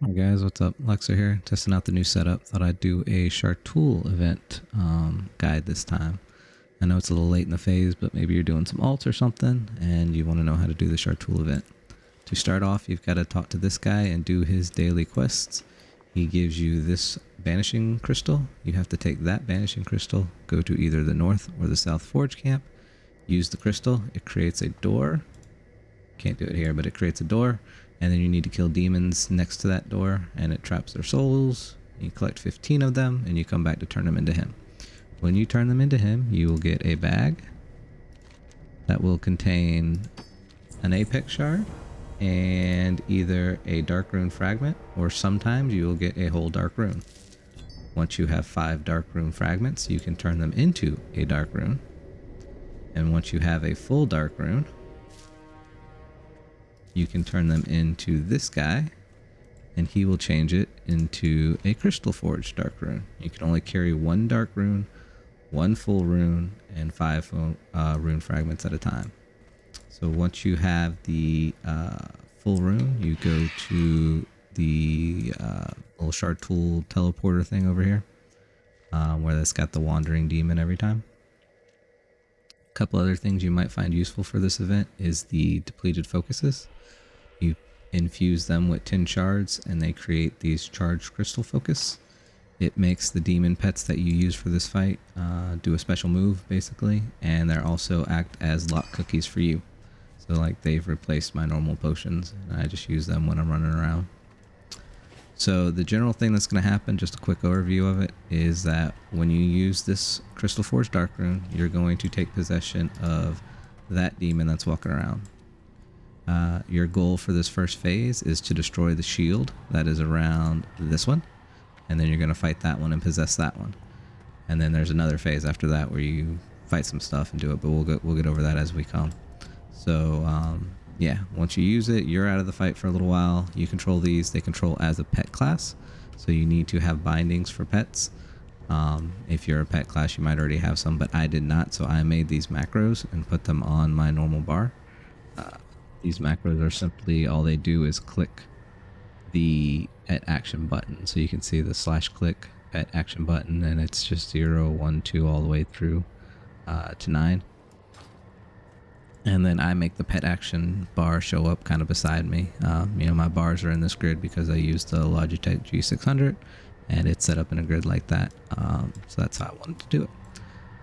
Hi guys, what's up? Lexer here, testing out the new setup. Thought I'd do a Shartuul event guide this time. I know it's a little late in the phase, but maybe you're doing some alts or something and you want to know how to do the Shartuul event. To start off, you've got to talk to this guy and do his daily quests. He gives you this banishing crystal. You have to take that banishing crystal, go to either the north or the south forge camp, use the crystal. It creates a door. Can't do it here, but it creates a door, and then you need to kill demons next to that door, and it traps their souls. You collect 15 of them, and you come back to turn them into him. When you turn them into him, you will get a bag that will contain an apex shard and either a dark rune fragment, or sometimes you will get a whole dark rune. Once you have 5 dark rune fragments, you can turn them into a dark rune. And once you have a full dark rune, you can turn them into this guy, and he will change it into a crystal forged dark rune. You can only carry 1 dark rune, 1 full rune, and 5 rune fragments at a time. So once you have the full rune, you go to the little Shartuul teleporter thing over here, where that's got the wandering demon every time. A couple other things you might find useful for this event is the depleted focuses. You infuse them with 10 shards and they create these charged crystal focus. It makes the demon pets that you use for this fight do a special move basically, and they also act as lock cookies for you. So like they've replaced my normal potions and I just use them when I'm running around. So the general thing that's going to happen, just a quick overview of it, is that when you use this Crystal Forge Dark Rune, you're going to take possession of that demon that's walking around. Your goal for this first phase is to destroy the shield that is around this one, and then you're going to fight that one and possess that one. And then there's another phase after that where you fight some stuff and do it, but we'll get over that as we come. So yeah, once you use it, you're out of the fight for a little while. You control these. They control as a pet class, so you need to have bindings for pets. If you're a pet class, you might already have some, but I did not, so I made these macros and put them on my normal bar. These macros are simply, all they do is click the pet action button. So you can see the /click pet action button, and it's just 0, 1, 2 all the way through to 9. And then I make the pet action bar show up kind of beside me. My bars are in this grid because I used the Logitech G600 and it's set up in a grid like that. So that's how I wanted to do it.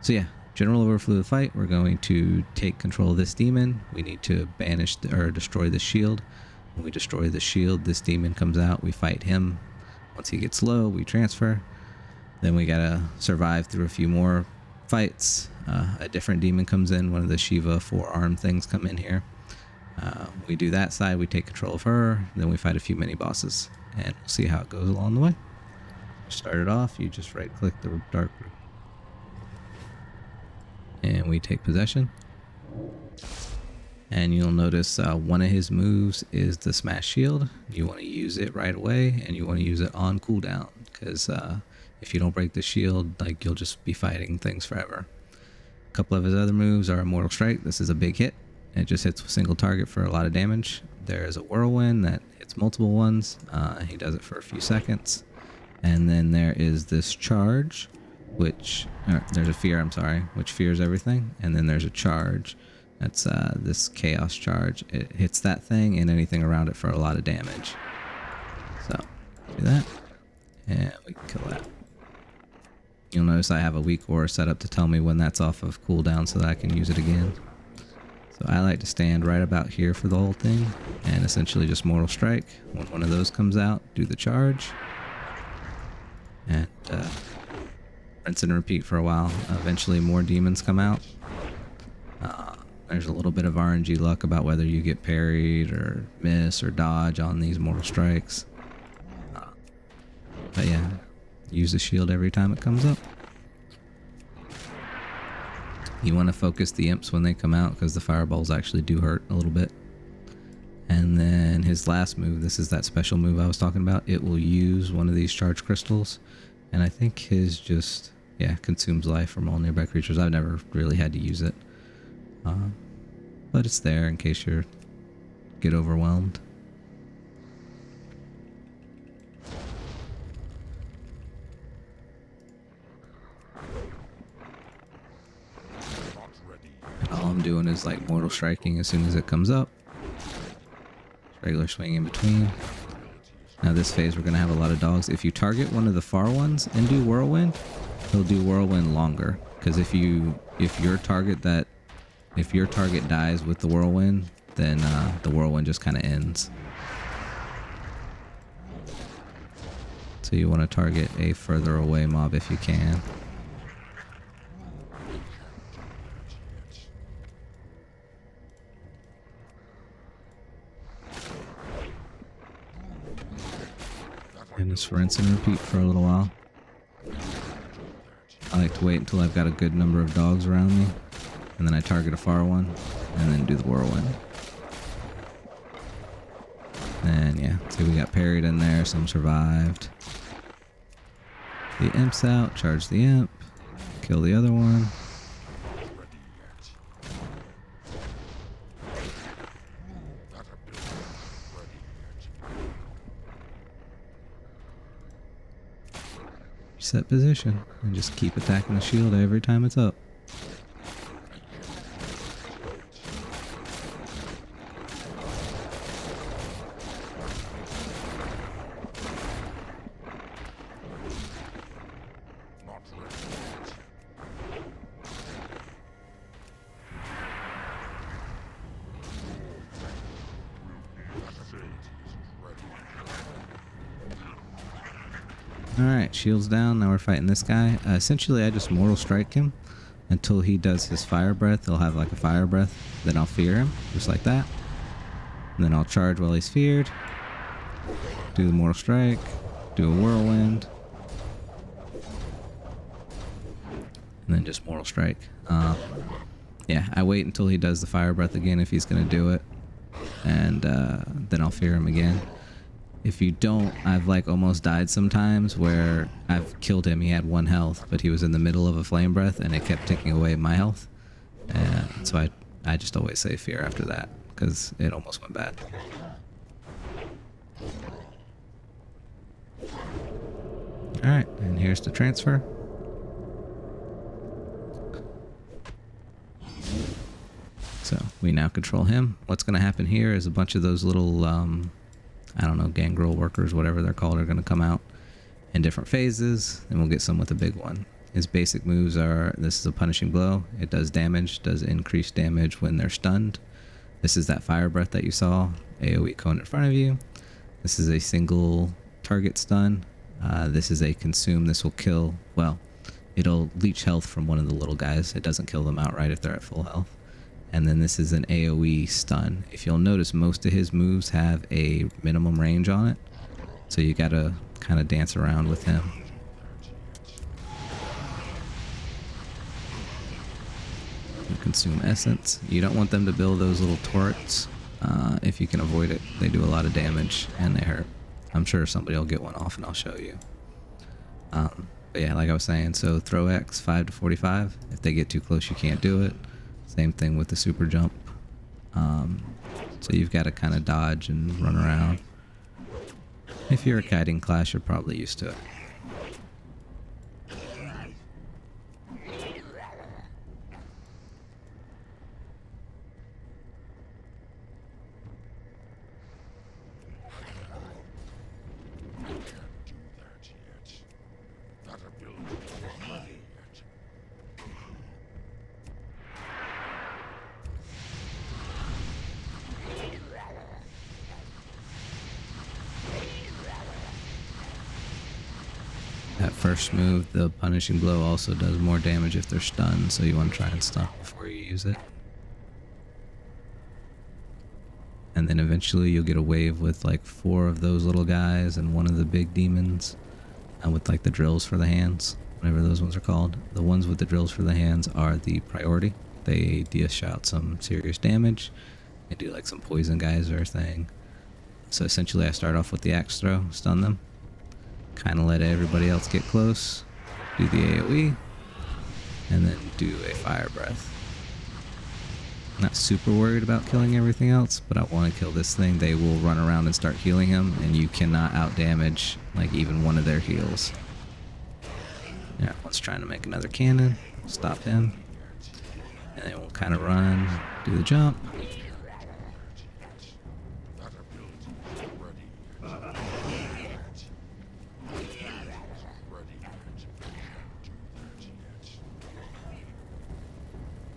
So yeah, general overview of the fight. We're going to take control of this demon. We need to banish or destroy the shield. When we destroy the shield, this demon comes out. We fight him. Once he gets low, we transfer. Then we gotta survive through a few more fights. A different demon comes in. One of the Shiva 4-arm things come in here. We do that side. We take control of her. Then we fight a few mini bosses, and we'll see how it goes along the way. Start it off. You just right-click the dark room, and we take possession. And you'll notice one of his moves is the smash shield. You want to use it right away, and you want to use it on cooldown, because if you don't break the shield, like, you'll just be fighting things forever. A couple of his other moves are Immortal Strike. This is a big hit. It just hits a single target for a lot of damage. There's a Whirlwind that hits multiple ones. He does it for a few seconds. And then there is this charge, there's a fear, which fears everything. And then there's a charge. That's this chaos charge. It hits that thing and anything around it for a lot of damage. So, do that. And we can kill that. You'll notice I have a weak aura set up to tell me when that's off of cooldown so that I can use it again. So I like to stand right about here for the whole thing and essentially just Mortal Strike. When one of those comes out, do the charge. And rinse and repeat for a while. Eventually more demons come out. There's a little bit of RNG luck about whether you get parried or miss or dodge on these Mortal Strikes. But yeah, use the shield every time it comes up. You want to focus the imps when they come out because the fireballs actually do hurt a little bit. And then his last move, this is that special move I was talking about. It will use one of these charged crystals. And I think his just, consumes life from all nearby creatures. I've never really had to use it. But it's there in case you get overwhelmed. doing is like mortal striking as soon as it comes up. Regular swing in between. Now this phase we're going to have a lot of dogs. If you target one of the far ones and do whirlwind, he'll do whirlwind longer. Because if your target dies with the whirlwind, then the whirlwind just kind of ends. So you want to target a further away mob if you can. And just rinse and repeat for a little while. I like to wait until I've got a good number of dogs around me, and then I target a far one, and then do the whirlwind. And yeah, see we got parried in there, some survived. The imp's out, charge the imp, kill the other one. Set position and just keep attacking the shield every time it's up. Alright, shields down, now we're fighting this guy. Essentially I just mortal strike him until he does his fire breath. He'll have like a fire breath, then I'll fear him, just like that. And then I'll charge while he's feared. Do the mortal strike, do a whirlwind. And then just mortal strike. Yeah, I wait until he does the fire breath again if he's going to do it. And then I'll fear him again. If you don't, I've like almost died sometimes where I've killed him. He had 1 health, but he was in the middle of a flame breath and it kept taking away my health. And so I just always say fear after that because it almost went bad. Alright, and here's the transfer. So we now control him. What's going to happen here is a bunch of those little I don't know, gangrel workers, whatever they're called, are going to come out in different phases, and we'll get some with a big one. His basic moves are, this is a punishing blow. It does damage, does increased damage when they're stunned. This is that fire breath that you saw, AoE cone in front of you. This is a single target stun. This is a consume. This will kill, well, it'll leech health from one of the little guys. It doesn't kill them outright if they're at full health. And then this is an AoE stun. If you'll notice, most of his moves have a minimum range on it. So you gotta kind of dance around with him. Consume essence. You don't want them to build those little turrets. If you can avoid it, they do a lot of damage and they hurt. I'm sure somebody will get one off and I'll show you. But yeah, like I was saying, so throw X 5 to 45. If they get too close, you can't do it. Same thing with the super jump. So you've got to kind of dodge and run around. If you're a kiting class, you're probably used to it. That first move, the punishing blow, also does more damage if they're stunned, so you want to try and stun before you use it. And then eventually you'll get a wave with like 4 of those little guys and 1 of the big demons, and with like the drills for the hands, whatever those ones are called. The ones with the drills for the hands are the priority. They dish out some serious damage. They do like some poison geyser thing. So essentially I start off with the axe throw, stun them. Kind of let everybody else get close, do the AoE, and then do a fire breath. I'm not super worried about killing everything else, but I want to kill this thing. They will run around and start healing him, and you cannot outdamage like even one of their heals. Yeah, one's trying to make another cannon. Stop him. And then we'll kind of run, do the jump.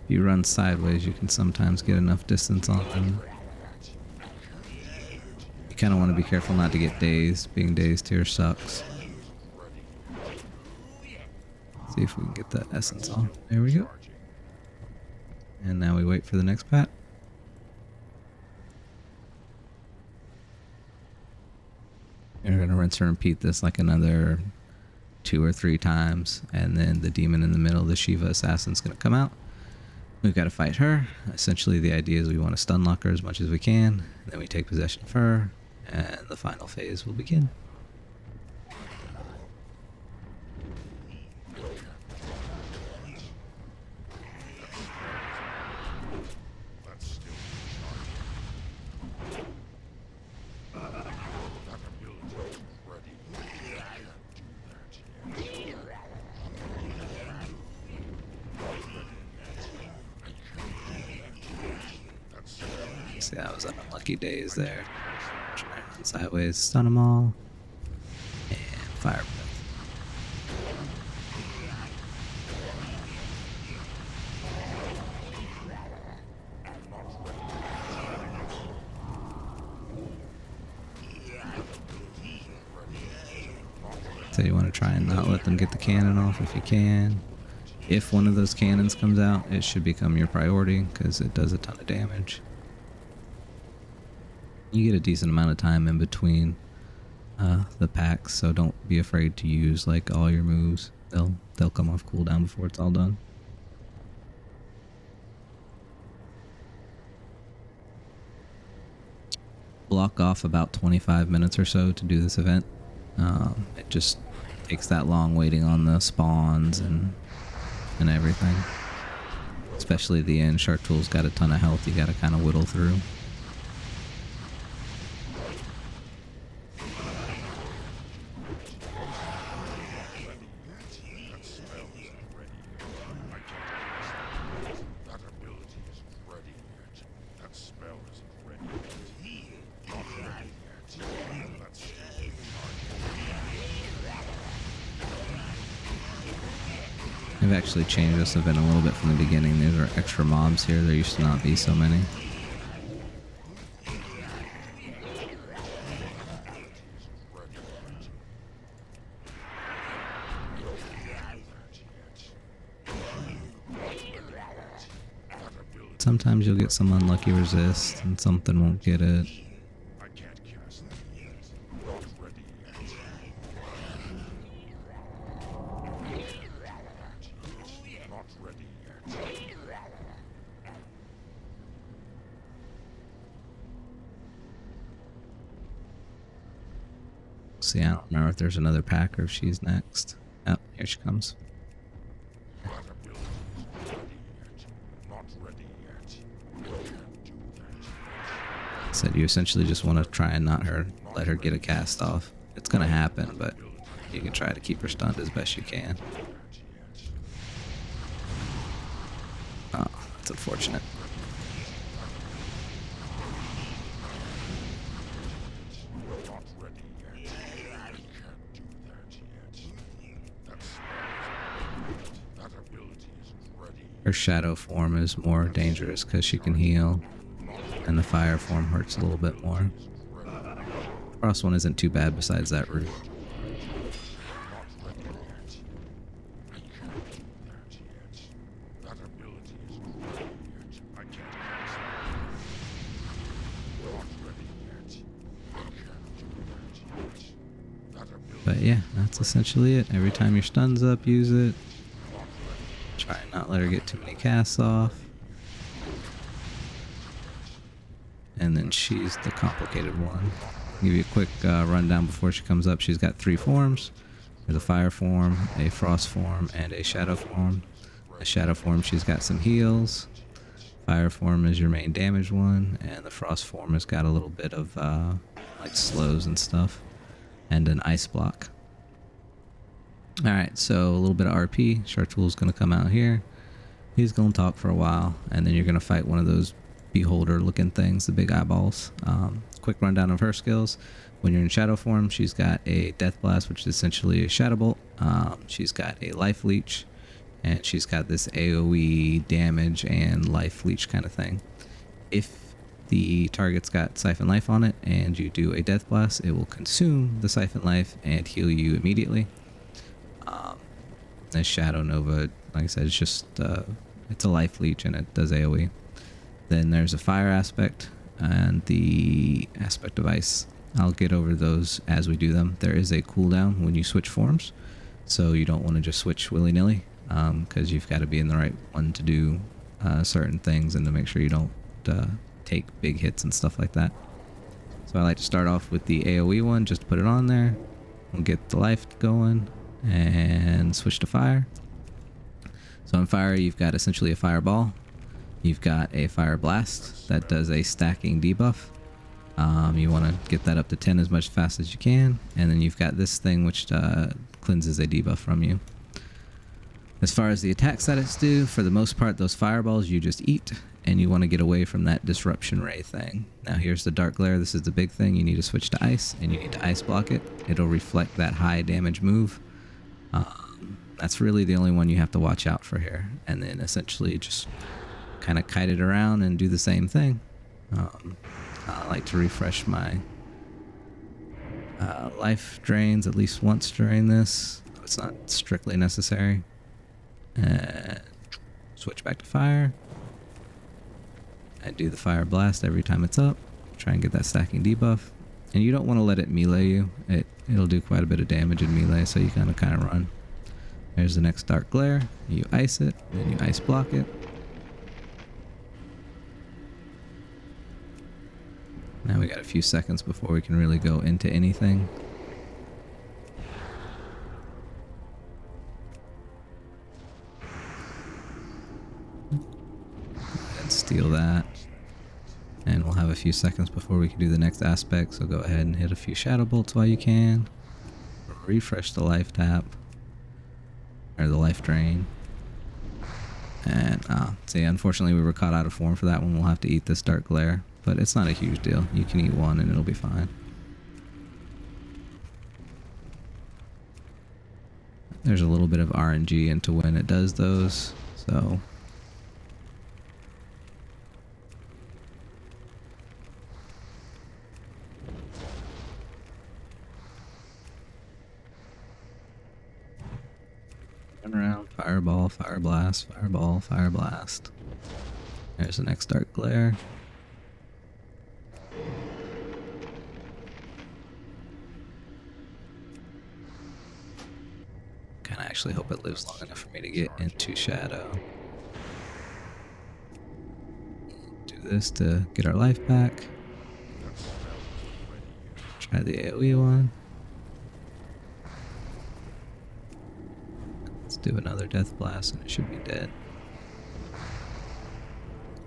If you run sideways, you can sometimes get enough distance on them. You kind of want to be careful not to get dazed. Being dazed here sucks. See if we can get that essence on. There we go. And now we wait for the next pat. We're going to rinse and repeat this like another 2 or 3 times. And then the demon in the middle, the Shiva assassin, is going to come out. We've got to fight her. Essentially, the idea is we want to stun lock her as much as we can. Then we take possession of her. And the final phase will begin. See, that was unlucky days there. Try and run sideways, stun them all, and fire breath. So you want to try and not let them get the cannon off if you can. If one of those cannons comes out, it should become your priority because it does a ton of damage. You get a decent amount of time in between the packs, so don't be afraid to use like all your moves. They'll come off cooldown before it's all done. Block off about 25 minutes or so to do this event. It just takes that long waiting on the spawns and everything. Especially the end. Shartuul's got a ton of health you gotta kind of whittle through. They've actually changed this event a little bit from the beginning. There are extra mobs here. There used to not be so many. Sometimes you'll get some unlucky resist and something won't get it. See, I don't remember if there's another pack or if she's next. Oh, here she comes. Said you essentially just want to try and not let her get a cast off. It's gonna happen, but you can try to keep her stunned as best you can. Oh, that's unfortunate. Her shadow form is more dangerous because she can heal, and the fire form hurts a little bit more. Frost one isn't too bad besides that root. But yeah, that's essentially it. Every time your stun's up, use it. Try and not let her get too many casts off. And then she's the complicated one. Give you a quick rundown before she comes up. She's got 3 forms. There's a fire form, a frost form, and a shadow form. The shadow form, she's got some heals. Fire form is your main damage one, and the frost form has got a little bit of like slows and stuff, and an ice block. Alright, so a little bit of RP. Shartuul's going to come out here. He's gonna talk for a while, and then you're gonna fight one of those beholder-looking things, the big eyeballs. Quick rundown of her skills. When you're in shadow form, she's got a death blast, which is essentially a shadow bolt. She's got a life leech, and she's got this AoE damage and life leech kind of thing. If the target's got siphon life on it and you do a death blast, it will consume the siphon life and heal you immediately. This Shadow Nova, like I said, it's just it's a life leech and it does AoE. Then there's a fire aspect and the aspect of ice. I'll get over those as we do them. There is a cooldown when you switch forms, so you don't want to just switch willy-nilly, because you've got to be in the right one to do certain things and to make sure you don't take big hits and stuff like that. So I like to start off with the AoE one, just to put it on there. We'll get the life going and switch to fire. So on fire, you've got essentially a fireball. You've got a fire blast that does a stacking debuff. You want to get that up to 10 as much fast as you can, and then you've got this thing which cleanses a debuff from you. As far as the attack stats do, for the most part, those fireballs you just eat, and you want to get away from that disruption ray thing. Now here's the dark glare. This is the big thing. You need to switch to ice, and you need to ice block it. It'll reflect that high damage move. That's really the only one you have to watch out for here, and then essentially just kind of kite it around and do the same thing. I like to refresh my life drains at least once during this. It's not strictly necessary. Switch back to fire. I do the fire blast every time it's up. Try and get that stacking debuff. And you don't want to let it melee you. It'll do quite a bit of damage in melee, so you kind of run. There's the next dark glare. You ice it, then you ice block it. Now we got a few seconds before we can really go into anything. And steal that. And we'll have a few seconds before we can do the next aspect, so go ahead and hit a few shadow bolts while you can. Refresh the life tap. Or the life drain. And see, unfortunately we were caught out of form for that one. We'll have to eat this dark glare, but it's not a huge deal. You can eat one and it'll be fine. There's a little bit of RNG into when it does those, so run around, fireball, fire blast, fireball, fire blast. There's the next dark glare. Kinda actually hope it lives long enough for me to get into shadow. Do this to get our life back. Try the AoE one. Let's do another death blast and it should be dead.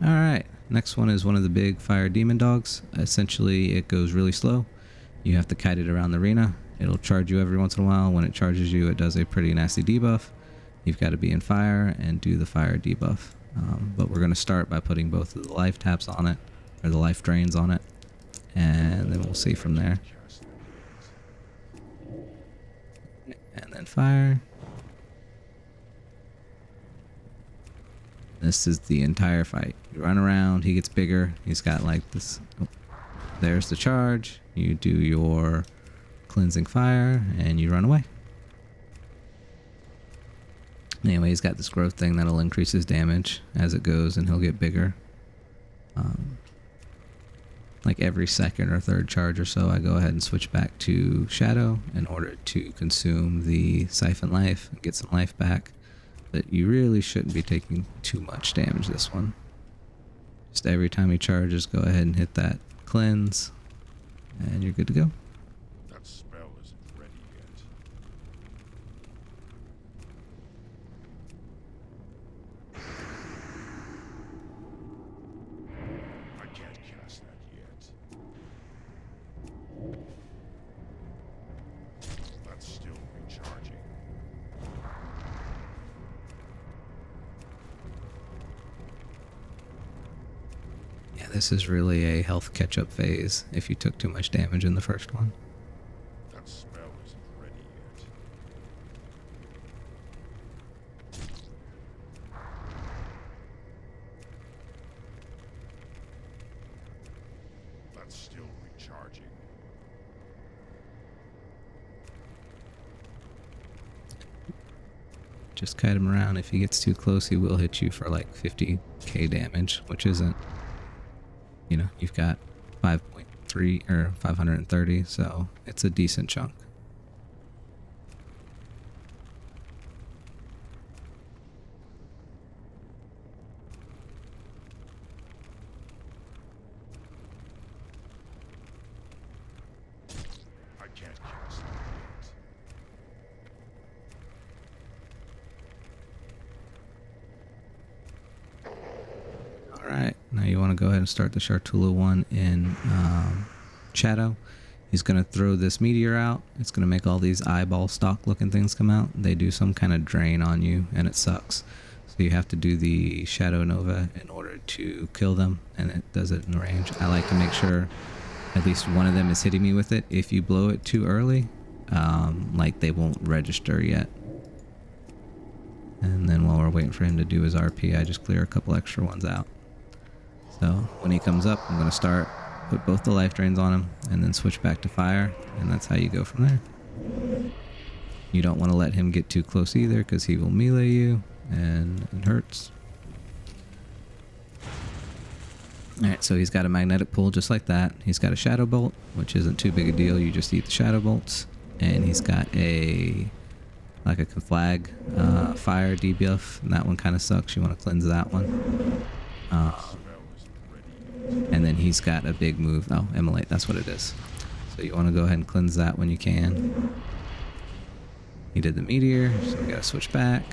Alright, next one is one of the big fire demon dogs. Essentially it goes really slow. You have to kite it around the arena. It'll charge you every once in a while. When it charges you, it does a pretty nasty debuff. You've got to be in fire and do the fire debuff. But we're going to start by putting both of the life taps on it, or the life drains on it, and then we'll see from there. And then fire. This is the entire fight. You run around, he gets bigger. He's got like this. Oh, there's the charge. You do your cleansing fire and you run away. Anyway, he's got this growth thing that'll increase his damage as it goes, and he'll get bigger. Like every second or third charge or so, I go ahead and switch back to shadow in order to consume the siphon life and get some life back. But you really shouldn't be taking too much damage this one. Just every time he charges, go ahead and hit that cleanse, and you're good to go. That spell isn't ready yet. I can't cast that yet. That's still recharging. this is really a health catch-up phase if you took too much damage in the first one. That spell isn't ready yet. That's still recharging. Just kite him around. If he gets too close, he will hit you for like 50k damage, which isn't, you know, you've got 5.3 or 530, so it's a decent chunk. I can't cast that yet. Alright, now you want to go ahead and start the Shartuul one in Shadow. He's going to throw this meteor out. It's going to make all these eyeball stalk looking things come out. They do some kind of drain on you, and it sucks. So you have to do the Shadow Nova in order to kill them, and it does it in range. I like to make sure at least one of them is hitting me with it. If you blow it too early, like they won't register yet. And then while we're waiting for him to do his RP, I just clear a couple extra ones out. So when he comes up, I'm going to start, put both the life drains on him, and then switch back to fire, and that's how you go from there. You don't want to let him get too close either, because he will melee you, and it hurts. Alright, so he's got a magnetic pull just like that. He's got a shadow bolt, which isn't too big a deal. You just eat the shadow bolts. And he's got a like a flag fire debuff, and that one kind of sucks. You want to cleanse that one. And then he's got a big move. Oh, Immolate, that's what it is. So you want to go ahead and cleanse that when you can. He did the meteor, so we gotta switch back.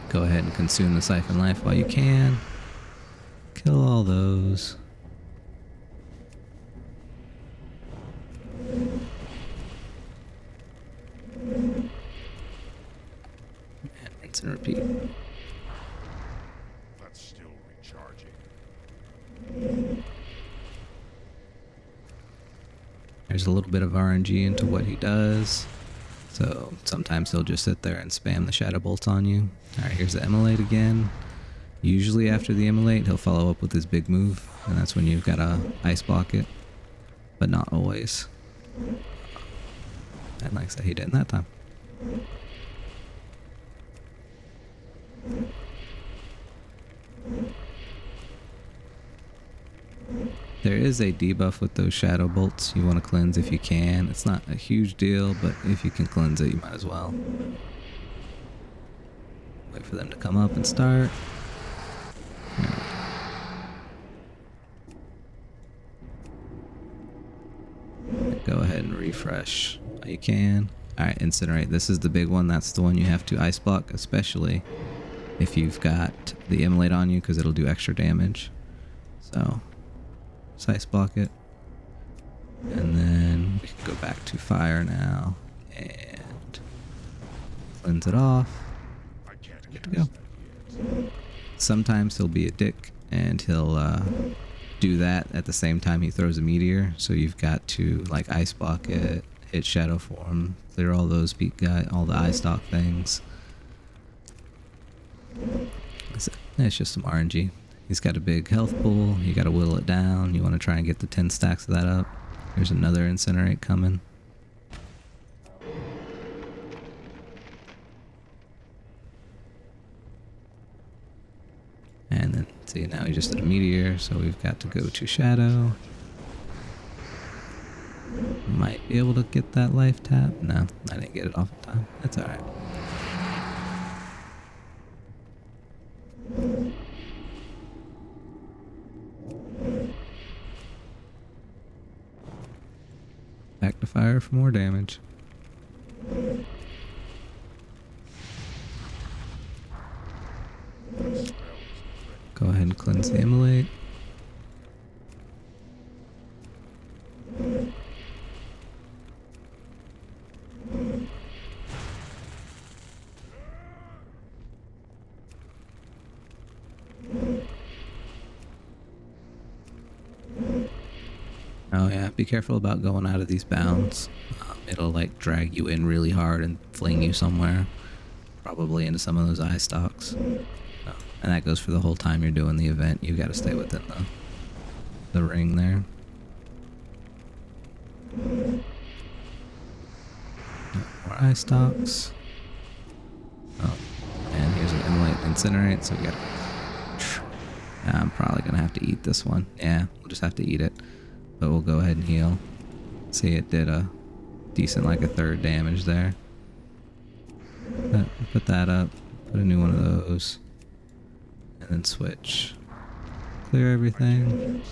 Go ahead and consume the Siphon Life while you can. Kill all those. And rinse and repeat. That's still recharging. There's a little bit of RNG into what he does. So sometimes he'll just sit there and spam the Shadow Bolts on you. Alright, here's the Immolate again. Usually after the Immolate, he'll follow up with his big move, and that's when you've got to ice block it. But not always. And like I said, he didn't that time. There is a debuff with those Shadow Bolts you want to cleanse if you can. It's not a huge deal, but if you can cleanse it, you might as well. Wait for them to come up and start. Go ahead and refresh while you can. Alright, Incinerate. This is the big one. That's the one you have to ice block, especially if you've got the Immolate on you, because it'll do extra damage. So ice block it, and then we can go back to fire now and cleanse it off. Good to go. Sometimes he'll be a dick and he'll do that at the same time he throws a meteor, so you've got to like ice block it, hit shadow form, clear all those all the eye stock things. It's just some RNG. He's got a big health pool. You got to whittle it down. You want to try and get the 10 stacks of that up. There's another Incinerate coming. And then, see, now he just did a meteor, so we've got to go to Shadow. Might be able to get that life tap. No, I didn't get it off in time. That's alright. Back to fire for more damage. Go ahead and cleanse the Immolate. Oh yeah, be careful about going out of these bounds. It'll like drag you in really hard and fling you somewhere, probably into some of those eye stalks. So, and that goes for the whole time you're doing the event. You got to stay within the ring there. More eye stalks. Oh, and here's an incinerate, so we got. I'm probably gonna have to eat this one. Yeah, we'll just have to eat it. But we'll go ahead and heal. See, it did a decent, like a third damage there. But put that up. Put a new one of those. And then switch. Clear everything.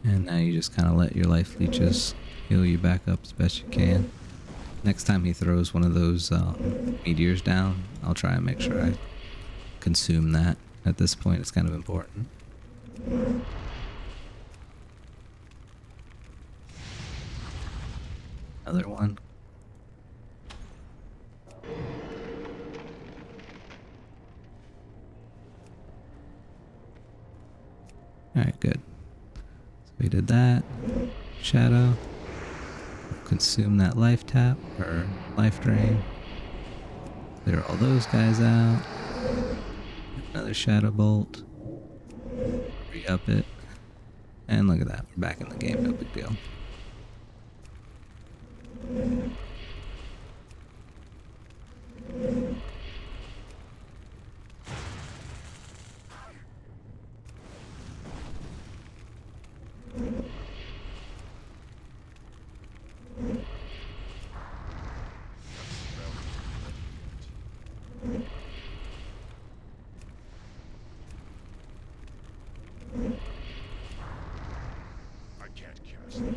And now you just kind of let your life leeches heal you back up as best you can. Next time he throws one of those meteors down, I'll try and make sure I consume that. At this point, it's kind of important. Another one. Alright, good. So we did that. Shadow. Consume that life tap or life drain. Clear all those guys out. Another shadow bolt. Re-up it. And look at that. We're back in the game. No big deal. I can't cast it.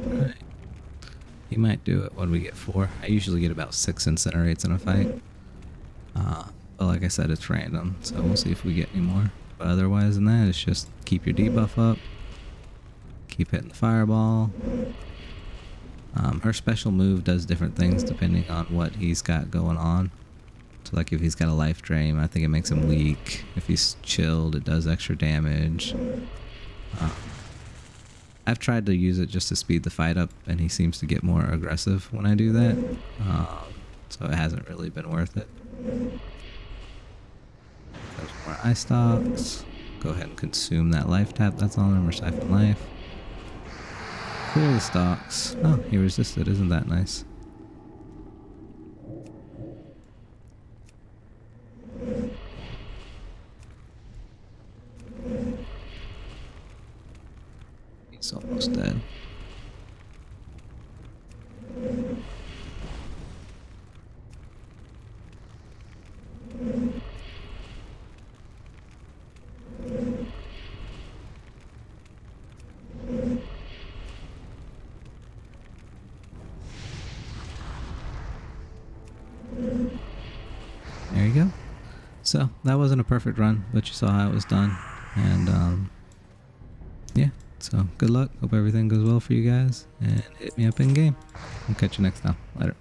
Alright. He might do it. What do we get? 4? I usually get about 6 incinerates in a fight. But like I said, it's random, so we'll see if we get any more. But otherwise than that, it's just keep your debuff up. Keep hitting the fireball. Her special move does different things depending on what he's got going on. So like if he's got a life drain, I think it makes him weak. If he's chilled, it does extra damage. I've tried to use it just to speed the fight up, and he seems to get more aggressive when I do that. So it hasn't really been worth it. There's more eye stalks. Go ahead and consume that life tap that's on him, or siphon life. Clear the stalks. Oh, he resisted. Isn't that nice? He's almost dead. There you go. So that wasn't a perfect run, but you saw how it was done. And yeah, so good luck. Hope everything goes well for you guys. And hit me up in game. I'll catch you next time. Later.